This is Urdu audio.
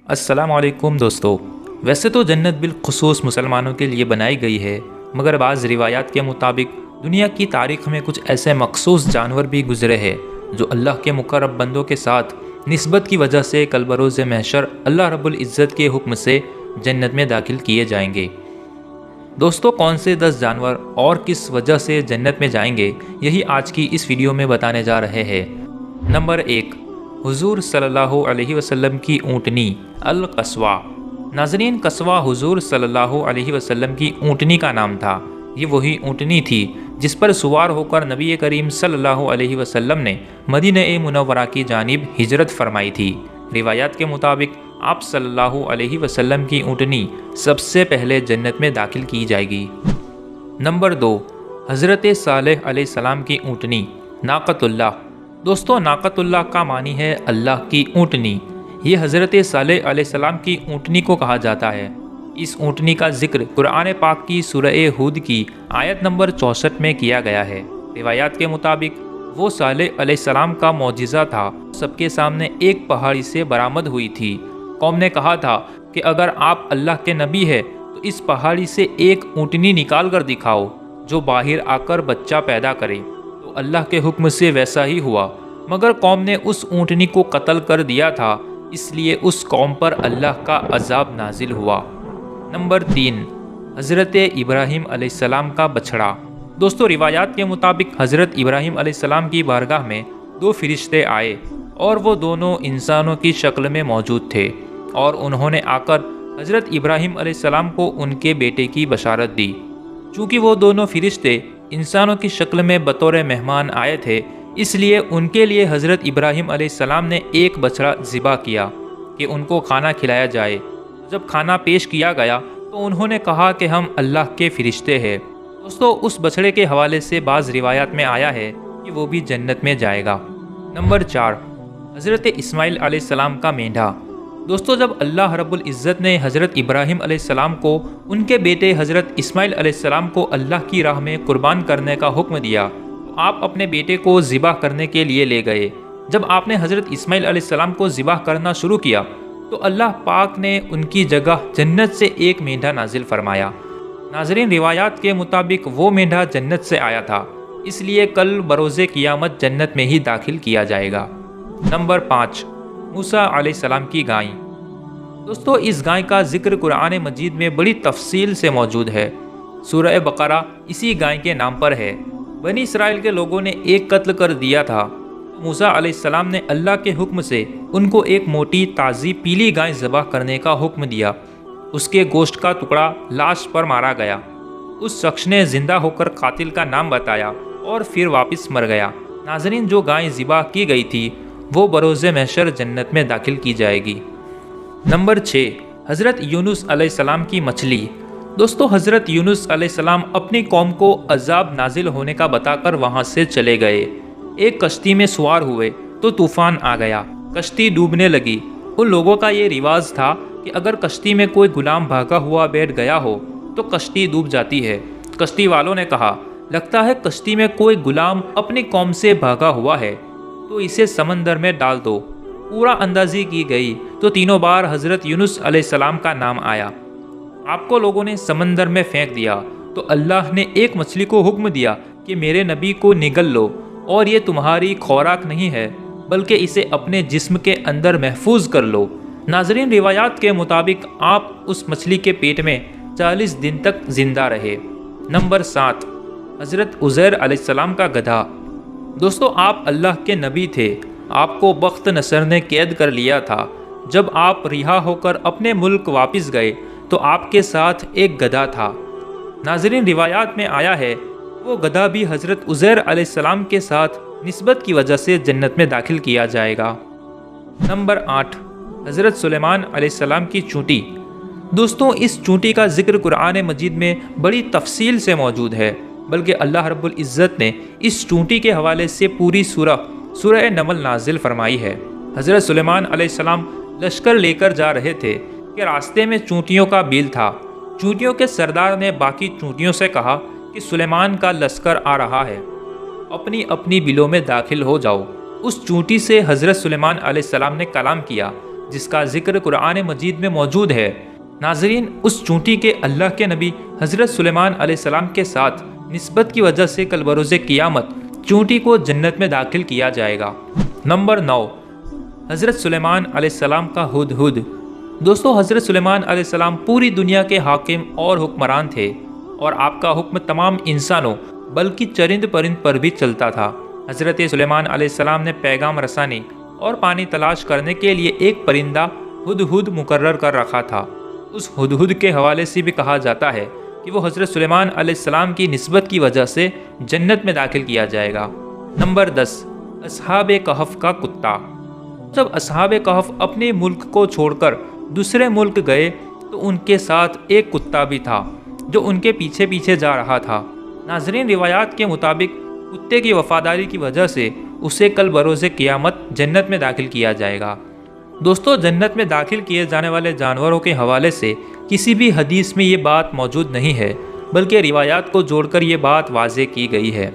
السلام علیکم دوستو۔ ویسے تو جنت بالخصوص مسلمانوں کے لیے بنائی گئی ہے، مگر بعض روایات کے مطابق دنیا کی تاریخ میں کچھ ایسے مخصوص جانور بھی گزرے ہیں جو اللہ کے مقرب بندوں کے ساتھ نسبت کی وجہ سے کل بروز محشر اللہ رب العزت کے حکم سے جنت میں داخل کیے جائیں گے۔ دوستو، کون سے 10 جانور اور کس وجہ سے جنت میں جائیں گے، یہی آج کی اس ویڈیو میں بتانے جا رہے ہیں۔ نمبر 1، حضور صلی اللہ علیہ وسلم کی اونٹنی القصواء۔ ناظرین، قصواء حضور صلی اللہ علیہ وسلم کی اونٹنی کا نام تھا۔ یہ وہی اونٹنی تھی جس پر سوار ہو کر نبی کریم صلی اللہ علیہ وسلم نے مدینہ منورہ کی جانب ہجرت فرمائی تھی۔ روایات کے مطابق آپ صلی اللہ علیہ وسلم کی اونٹنی سب سے پہلے جنت میں داخل کی جائے گی۔ نمبر 2، حضرت صالح علیہ السلام کی اونٹنی ناقۃ اللہ۔ دوستو، ناقۃ اللہ کا معنی ہے اللہ کی اونٹنی۔ یہ حضرت صالح علیہ السلام کی اونٹنی کو کہا جاتا ہے۔ اس اونٹنی کا ذکر قرآن پاک کی سورہ ہود کی آیت نمبر 64 میں کیا گیا ہے۔ روایات کے مطابق وہ صالح علیہ السلام کا معجزہ تھا، سب کے سامنے ایک پہاڑی سے برآمد ہوئی تھی۔ قوم نے کہا تھا کہ اگر آپ اللہ کے نبی ہے تو اس پہاڑی سے ایک اونٹنی نکال کر دکھاؤ جو باہر آ کر بچہ پیدا کرے۔ تو اللہ کے حکم سے ویسا ہی ہوا، مگر قوم نے اس اونٹنی کو قتل کر دیا تھا، اس لیے اس قوم پر اللہ کا عذاب نازل ہوا۔ نمبر 3، حضرت ابراہیم علیہ السلام کا بچھڑا۔ دوستو، روایات کے مطابق حضرت ابراہیم علیہ السلام کی بارگاہ میں 2 فرشتے آئے اور وہ دونوں انسانوں کی شکل میں موجود تھے، اور انہوں نے آ کر حضرت ابراہیم علیہ السلام کو ان کے بیٹے کی بشارت دی۔ چونکہ وہ دونوں فرشتے انسانوں کی شکل میں بطور مہمان آئے تھے، اس لیے ان کے لیے حضرت ابراہیم علیہ السلام نے ایک بچڑا ذبح کیا کہ ان کو کھانا کھلایا جائے۔ جب کھانا پیش کیا گیا تو انہوں نے کہا کہ ہم اللہ کے فرشتے ہیں۔ دوستو، اس بچڑے کے حوالے سے بعض روایات میں آیا ہے کہ وہ بھی جنت میں جائے گا۔ نمبر 4، حضرت اسماعیل علیہ السلام کا مینڈھا۔ دوستو، جب اللہ رب العزت نے حضرت ابراہیم علیہ السلام کو ان کے بیٹے حضرت اسماعیل علیہ السلام کو اللہ کی راہ میں قربان کرنے کا حکم دیا تو آپ اپنے بیٹے کو ذبح کرنے کے لیے لے گئے۔ جب آپ نے حضرت اسماعیل علیہ السلام کو ذبح کرنا شروع کیا تو اللہ پاک نے ان کی جگہ جنت سے ایک مینڈھا نازل فرمایا۔ ناظرین، روایات کے مطابق وہ مینڈھا جنت سے آیا تھا، اس لیے کل بروز قیامت جنت میں ہی داخل کیا جائے گا۔ نمبر 5، موسیٰ علیہ السلام کی گائے۔ دوستو، اس گائے کا ذکر قرآن مجید میں بڑی تفصیل سے موجود ہے۔ سورہ بقرہ اسی گائے کے نام پر ہے۔ بنی اسرائیل کے لوگوں نے ایک قتل کر دیا تھا۔ موسیٰ علیہ السلام نے اللہ کے حکم سے ان کو ایک موٹی تازی پیلی گائے ذبح کرنے کا حکم دیا۔ اس کے گوشت کا ٹکڑا لاش پر مارا گیا۔ اس شخص نے زندہ ہو کر قاتل کا نام بتایا اور پھر واپس مر گیا۔ ناظرین، جو گائے ذبح کی گئی تھی وہ بروز محشر جنت میں داخل کی جائے گی۔ نمبر 6، حضرت یونس علیہ السلام کی مچھلی۔ دوستو، حضرت یونس علیہ السلام اپنی قوم کو عذاب نازل ہونے کا بتا کر وہاں سے چلے گئے۔ ایک کشتی میں سوار ہوئے تو طوفان آ گیا، کشتی ڈوبنے لگی۔ ان لوگوں کا یہ رواج تھا کہ اگر کشتی میں کوئی غلام بھاگا ہوا بیٹھ گیا ہو تو کشتی ڈوب جاتی ہے۔ کشتی والوں نے کہا، لگتا ہے کشتی میں کوئی غلام اپنی قوم سے بھاگا ہوا ہے، تو اسے سمندر میں ڈال دو۔ پورا اندازی کی گئی تو تینوں بار حضرت یونس علیہ السلام کا نام آیا۔ آپ کو لوگوں نے سمندر میں پھینک دیا تو اللہ نے ایک مچھلی کو حکم دیا کہ میرے نبی کو نگل لو، اور یہ تمہاری خوراک نہیں ہے بلکہ اسے اپنے جسم کے اندر محفوظ کر لو۔ ناظرین، روایات کے مطابق آپ اس مچھلی کے پیٹ میں 40 دن تک زندہ رہے۔ نمبر 7، حضرت عزیر علیہ السلام کا گدھا۔ دوستو، آپ اللہ کے نبی تھے، آپ کو بخت نصر نے قید کر لیا تھا۔ جب آپ رہا ہو کر اپنے ملک واپس گئے تو آپ کے ساتھ ایک گدھا تھا۔ ناظرین، روایات میں آیا ہے وہ گدھا بھی حضرت عزیر علیہ السلام کے ساتھ نسبت کی وجہ سے جنت میں داخل کیا جائے گا۔ نمبر 8، حضرت سلیمان علیہ السلام کی چونٹی۔ دوستوں، اس چونٹی کا ذکر قرآن مجید میں بڑی تفصیل سے موجود ہے، بلکہ اللہ رب العزت نے اس چونٹی کے حوالے سے پوری سورہ نمل نازل فرمائی ہے۔ حضرت سلیمان علیہ السلام لشکر لے کر جا رہے تھے کہ راستے میں چونٹیوں کا بیل تھا۔ چونٹیوں کے سردار نے باقی چونٹیوں سے کہا کہ سلیمان کا لشکر آ رہا ہے، اپنی اپنی بلوں میں داخل ہو جاؤ۔ اس چونٹی سے حضرت سلیمان علیہ السلام نے کلام کیا جس کا ذکر قرآن مجید میں موجود ہے۔ ناظرین، اس چونٹی کے اللہ کے نبی حضرت سلیمان علیہ السلام کے ساتھ نسبت کی وجہ سے کل بروز قیامت چونٹی کو جنت میں داخل کیا جائے گا۔ نمبر 9، حضرت سلیمان علیہ السلام کا ہدہد۔ دوستو، حضرت سلیمان علیہ السلام پوری دنیا کے حاکم اور حکمران تھے، اور آپ کا حکم تمام انسانوں بلکہ چرند پرند پر بھی چلتا تھا۔ حضرت سلیمان علیہ السلام نے پیغام رسانی اور پانی تلاش کرنے کے لیے ایک پرندہ ہدہد مقرر کر رکھا تھا۔ اس ہدہد کے حوالے سے بھی کہا جاتا ہے کہ وہ حضرت سلیمان علیہ السلام کی نسبت کی وجہ سے جنت میں داخل کیا جائے گا۔ نمبر 10، اصحاب کہف کا کتا۔ جب اصحاب کہف اپنے ملک کو چھوڑ کر دوسرے ملک گئے تو ان کے ساتھ ایک کتا بھی تھا جو ان کے پیچھے پیچھے جا رہا تھا۔ ناظرین، روایات کے مطابق کتے کی وفاداری کی وجہ سے اسے کل بروز قیامت جنت میں داخل کیا جائے گا۔ دوستو، جنت میں داخل کیے جانے والے جانوروں کے حوالے سے کسی بھی حدیث میں یہ بات موجود نہیں ہے، بلکہ روایات کو جوڑ کر یہ بات واضح کی گئی ہے۔